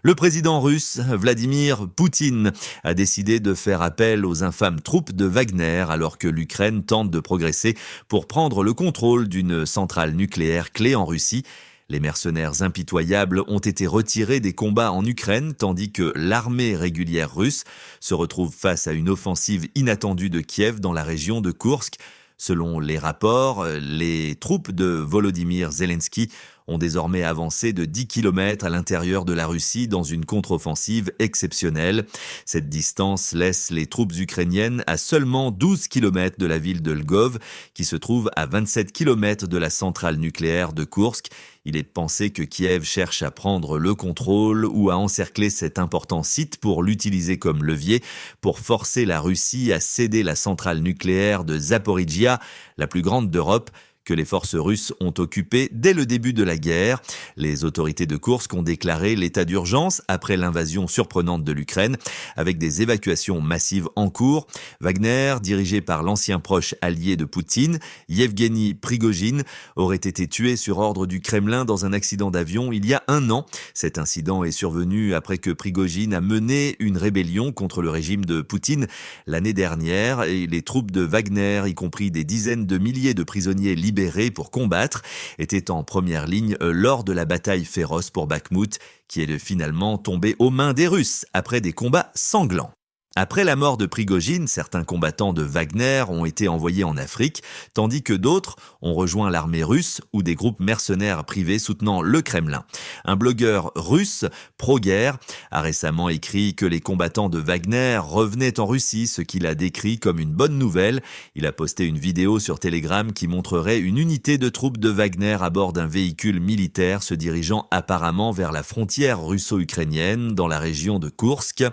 Le président russe, Vladimir Poutine, a décidé de faire appel aux infâmes troupes de Wagner alors que l'Ukraine tente de progresser pour prendre le contrôle d'une centrale nucléaire clé en Russie. Les mercenaires impitoyables ont été retirés des combats en Ukraine tandis que l'armée régulière russe se retrouve face à une offensive inattendue de Kiev dans la région de Koursk. Selon les rapports, les troupes de Volodymyr Zelensky ont désormais avancé de 10 km à l'intérieur de la Russie dans une contre-offensive exceptionnelle. Cette distance laisse les troupes ukrainiennes à seulement 12 km de la ville de Lvov, qui se trouve à 27 km de la centrale nucléaire de Koursk. Il est pensé que Kiev cherche à prendre le contrôle ou à encercler cet important site pour l'utiliser comme levier pour forcer la Russie à céder la centrale nucléaire de Zaporijia, la plus grande d'Europe, que les forces russes ont occupé dès le début de la guerre. Les autorités de Koursk ont déclaré l'état d'urgence après l'invasion surprenante de l'Ukraine, avec des évacuations massives en cours. Wagner, dirigé par l'ancien proche allié de Poutine, Yevgeny Prigojine, aurait été tué sur ordre du Kremlin dans un accident d'avion il y a 1 an. Cet incident est survenu après que Prigojine a mené une rébellion contre le régime de Poutine l'année dernière et les troupes de Wagner, y compris des dizaines de milliers de prisonniers libérés pour combattre, étaient en première ligne lors de la bataille féroce pour Bakhmout, qui est finalement tombée aux mains des Russes après des combats sanglants. Après la mort de Prigojine, certains combattants de Wagner ont été envoyés en Afrique, tandis que d'autres ont rejoint l'armée russe ou des groupes mercenaires privés soutenant le Kremlin. Un blogueur russe, pro-guerre, a récemment écrit que les combattants de Wagner revenaient en Russie, ce qu'il a décrit comme une bonne nouvelle. Il a posté une vidéo sur Telegram qui montrerait une unité de troupes de Wagner à bord d'un véhicule militaire se dirigeant apparemment vers la frontière russo-ukrainienne dans la région de Koursk.